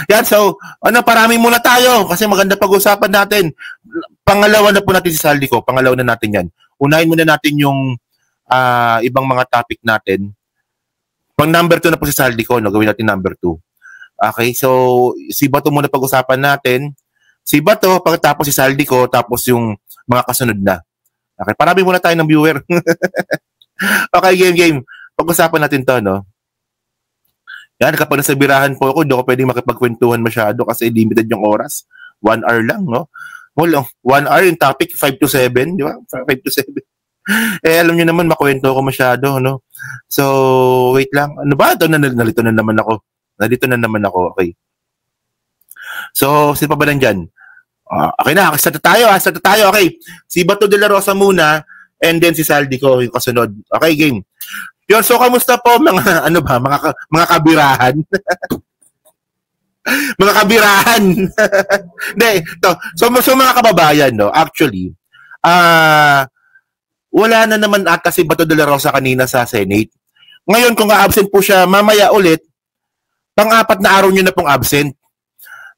Yan, so, parami muna tayo kasi maganda pag-usapan natin. Pangalawa na po natin si Saldico. Pangalawa na natin yan. Unahin muna natin yung ibang mga topic natin. Pang number 2 na po si Saldico, no? Gawin natin number 2. Okay, so, si Bato muna pag-usapan natin. Si Bato, pagkatapos si Saldico, tapos yung mga kasunod na. Okay, parami muna tayo ng viewer. Okay, game. Pag-usapan natin to, no? Yan, kapag nasa birahan po ako, hindi ako pwedeng makipagkwentuhan masyado kasi limited yung oras. 1 hour lang, no? Well, 1 hour yung topic, 5 to 7, di ba? 5 to 7. Alam nyo naman, makwento ako masyado, no? So, wait lang. Ano ba? Nalito na naman ako. Okay. So, sino pa ba nandyan? Okay na, start na tayo. Okay, si Bato de la Rosa muna, and then si Saldico yung kasunod. Okay, game. Yun, so kamusta po mga mga kabirahan? Mga kabirahan. Hindi, so mga kababayan, no, actually, wala na naman ata si Bato de la Rosa kanina sa Senate. Ngayon, kung absent po siya mamaya ulit, pang-apat na araw niyo na pong absent.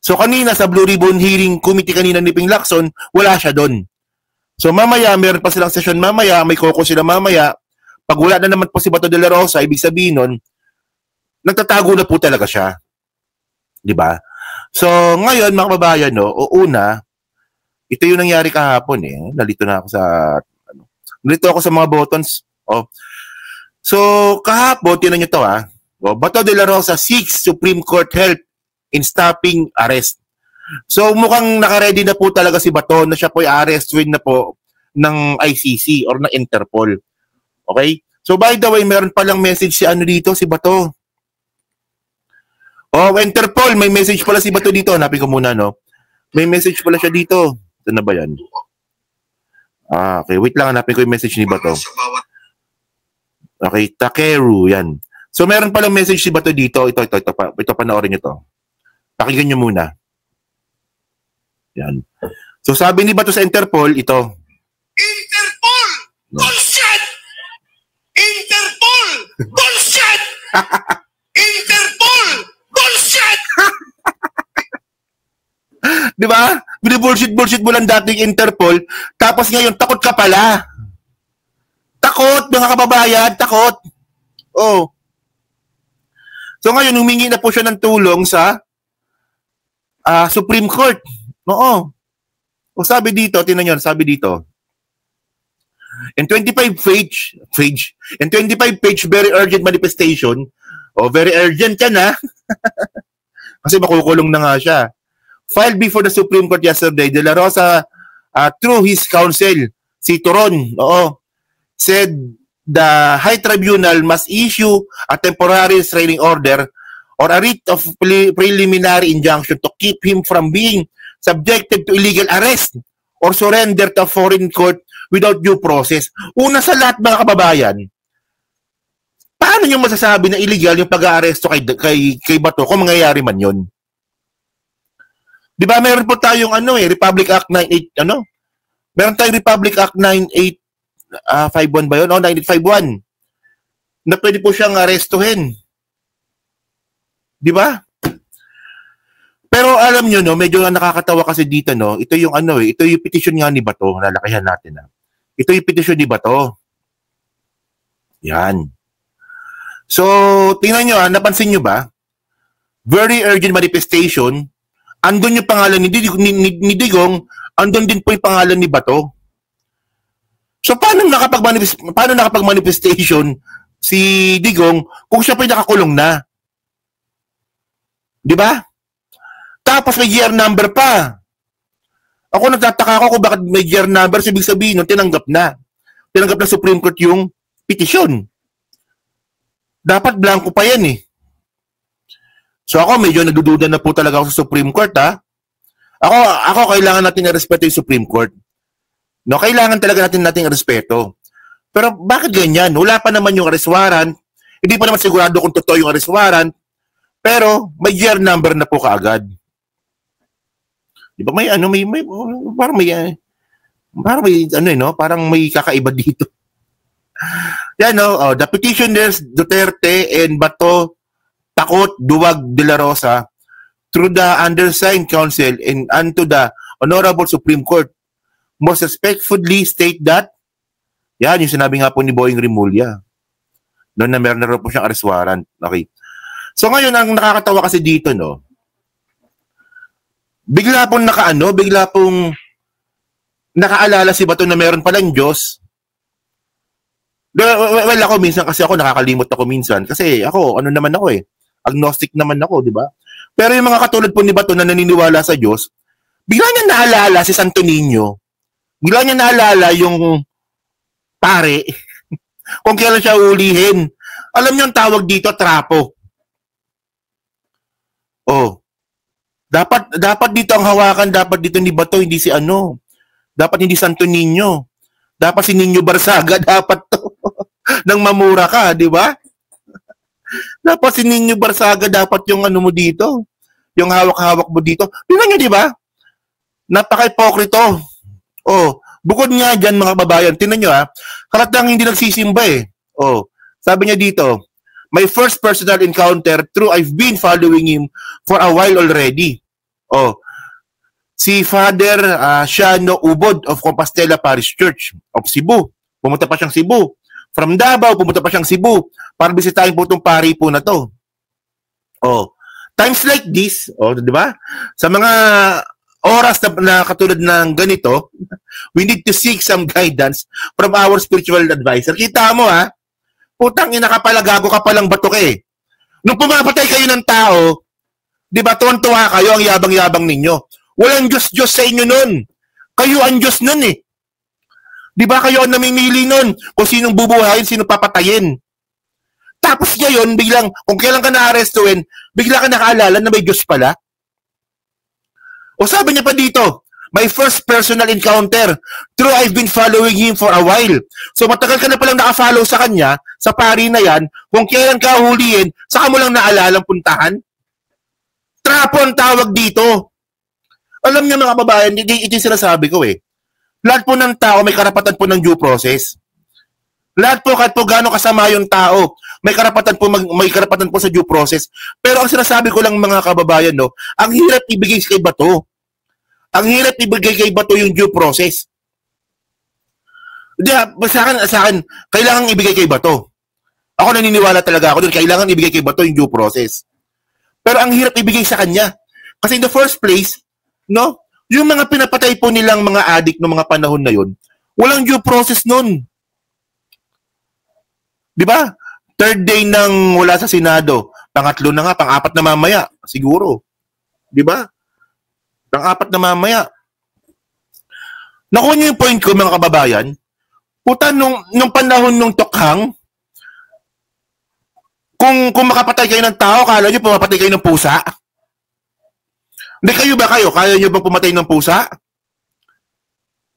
So kanina sa Blue Ribbon Hearing Committee kanina ni Ping Lacson, wala siya doon. So mamaya, meron pa silang session mamaya, may koko sila mamaya. Pag wala na naman po si Bato de la Rosa, ibig sabihin nun, nagtatago na po talaga siya. Di ba? So, ngayon, mga kababayan, no, una, ito yung nangyari kahapon eh. Nalito ako sa mga buttons. Oh. So, kahapon, tinan nyo to Bato de la Rosa seeks Supreme Court help in stopping arrest. So, mukhang nakaredy na po talaga si Bato na siya po i-arrestin na po ng ICC or ng Interpol. Okay? So, by the way, meron palang message si dito, si Bato. Oh, Interpol, may message pala si Bato dito. Hanapin ko muna, no? May message pala siya dito. Ito na ba yan? Okay, wait lang, hanapin ko yung message ni Bato. Okay, Takeru, yan. So, meron palang message si Bato dito. Ito panoorin nyo to. Pakinggan nyo muna. Yan. So, sabi ni Bato sa Interpol, ito. Interpol! Bullshit! Interpol! Bullshit! Interpol! Bullshit! Di ba? Bini-bullshit mo lang dating Interpol, tapos ngayon, takot ka pala. Takot, mga kababayan, takot. Oh. So ngayon, humingi na po siya ng tulong sa Supreme Court. Oo. O sabi dito, tinan nyo, sabi dito, in 25-page very urgent manifestation, very urgent yan kasi makukulong na nga siya. Filed before the Supreme Court yesterday, De La Rosa, through his counsel, si Turon, said the High Tribunal must issue a temporary restraining order or a writ of preliminary injunction to keep him from being subjected to illegal arrest or surrender to a foreign court without due process. Una sa lahat, mga kababayan, paano nyo masasabi na illegal yung pag-aaresto kay Bato kung mangyayari man yun? Di ba meron po tayong Republic Act 98, Meron tayong Republic Act 9851 ba yun? 9851. Na pwede po siyang arestuhin. Di ba? Pero alam nyo, no, medyo nakakatawa kasi dito, no, ito yung ito yung petition nga ni Bato, lalakihan natin, Ito yung petition ni Bato. Yan. So, tingnan nyo, napansin nyo ba? Very urgent manifestation, andun yung pangalan ni Digong, andun din po yung pangalan ni Bato. So, paano nakapag-manifestation si Digong kung siya pa yung nakakulong na? Di ba? Tapos may year number pa. Ako nagtataka ako kung bakit may year number, ibig sabihin nun, tinanggap na Supreme Court yung petition. Dapat blanco pa yan So ako medyo nadududa na po talaga ako sa Supreme Court Ako kailangan natin i-respeto yung Supreme Court. No, kailangan talaga natin i-respeto. Pero bakit ganyan? Wala pa naman yung arrest warrant. Hindi pa naman sigurado kung totoo yung arrest warrant. Pero may year number na po kaagad. Di ba parang may kakaiba dito. Yan the petitioners Duterte and Bato, Takot, Duwag, De La Rosa through the undersigned counsel and unto the Honorable Supreme Court, most respectfully state that, yan, yung sinabi nga po ni Boying Rimulya. Noon na meron na rin po siyang arrest warrant. Okay. So ngayon, ang nakakatawa kasi dito, no, bigla pong nakaalala si Bato na meron palang Diyos. Well, ako minsan kasi nakakalimot ako minsan. Kasi ako, agnostic naman ako, di ba? Pero yung mga katulad po ni Bato na naniniwala sa Diyos, bigla niya naalala si Santo Niño. Bigla niya naalala yung pare. Kung kailan siya ulihin. Alam niyo ang tawag dito, trapo. Oh. Dapat dito ang hawakan, dapat dito ni Bato, hindi si Dapat hindi Santo Niño. Dapat si Niño Barsaga, dapat to. Nang mamura ka, di ba? Dapat si Niño Barsaga, dapat yung mo dito. Yung hawak-hawak mo dito. Tingnan niyo, di ba? Napaka-ipokrito. Oh, bukod nga dyan, mga babayan, tingnan niyo karatang hindi nagsisimba Oh, sabi niya dito, my first personal encounter through I've been following him for a while already. Oh, si Father Shano Ubod of Compostela Parish Church of Cebu. Pumunta pa siyang Cebu. From Davao, pumunta pa siyang Cebu para bisitahin po itong pari po na to. Oh, times like this, di ba? Sa mga oras na katulad ng ganito, we need to seek some guidance from our spiritual advisor. Kita mo putang ina ka pala, gago ka palang bato ka Nung pumapatay kayo ng tao, di ba, tuwan-tuwa kayo, ang yabang-yabang ninyo. Walang Diyos-Diyos sa inyo nun. Kayo ang Diyos nun Di ba kayo ang namimili nun kung sinong bubuhayin, sinong papatayin. Tapos ngayon, biglang, kung kailan ka na-arrestuin, bigla ka nakaalala na may Diyos pala. O sabi niya pa dito, my first personal encounter, through I've been following him for a while. So matagal ka na palang nakafollow sa kanya, sa pari na yan, kung kailan ka huliin, saka mo lang naalalang puntahan. Trapo ang tawag dito. Alam niyo mga kababayan, ito yung sinasabi ko Lahat po ng tao may karapatan po ng due process. Lahat po, kahit po gano'ng kasama yung tao, may karapatan po sa due process. Pero ang sinasabi ko lang mga kababayan, ang hirap ibigay kay Bato. Ang hirap ibigay kay Bato yung due process. Sa akin, kailangan ibigay kay Bato. Ako naniniwala talaga ako doon, kailangan ibigay kay Bato yung due process. Pero ang hirap ibigay sa kanya. Kasi in the first place, yung mga pinapatay po nilang mga adik ng mga panahon na yun, walang due process nun. Di ba? Third day nang wala sa Senado, pangatlo na nga, pang-apat na mamaya, siguro. Di ba? Pang-apat na mamaya. Nakuha niyo yung point ko, mga kababayan. Puta, nung panahon nung Tokhang, kung makapatay kayo ng tao, kala niyo pumapatay kayo ng pusa? Hindi, kaya niyo bang pumatay ng pusa?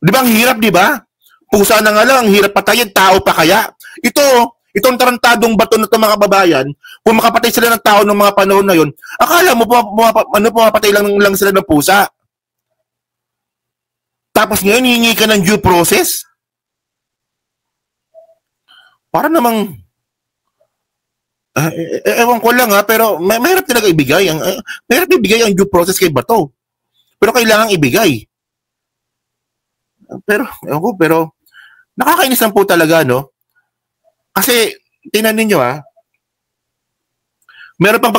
Di ba ang hirap, di ba? Pusa na nga lang, ang hirap patayin, tao pa kaya? Itong tarantadong Bato na ito, mga kababayan, kung makapatay sila ng tao ng mga panahon na yun, akala mo pumapatay lang sila ng pusa? Tapos ngayon, hihingi ka ng due process? Para namang, ewan ko lang pero mahirap talaga ibigay. Mahirap ibigay ang due process kay Bato. Pero kailangan ibigay. Pero nakakainis lang po talaga, Kasi, tingnan ninyo meron pang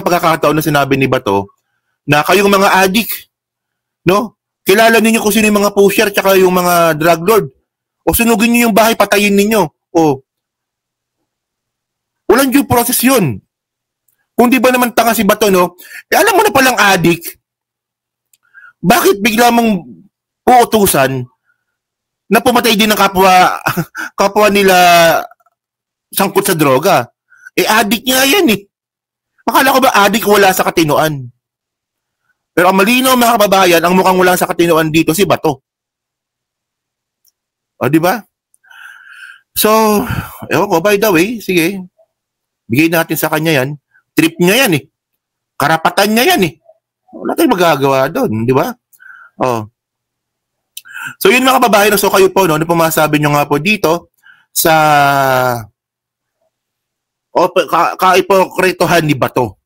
pagkakataon na sinabi ni Bato na kayong mga adik, kilala ninyo kung sino yung mga pusher tsaka yung mga drug lord. O sunugin niyo yung bahay, patayin ninyo. Walang due process yun. Kung di ba naman tanga si Bato, alam mo na palang adik, bakit bigla mong uutusan na pumatay din ng kapwa nila sangkot sa droga? Adik niya yan Akala ko ba adik wala sa katinoan? Pero ang malinaw, mga kababayan, ang mukhang wala sa katinoan dito si Bato. Di ba? So, ewan ko, by the way, sige, bigay natin sa kanya yan. Trip niya yan Karapatan niya yan Wala tayong magagawa doon, di ba? So, yun mga kababayan. So, kayo po, ano po masabi nyo nga po dito sa kaipokritohan ni Bato?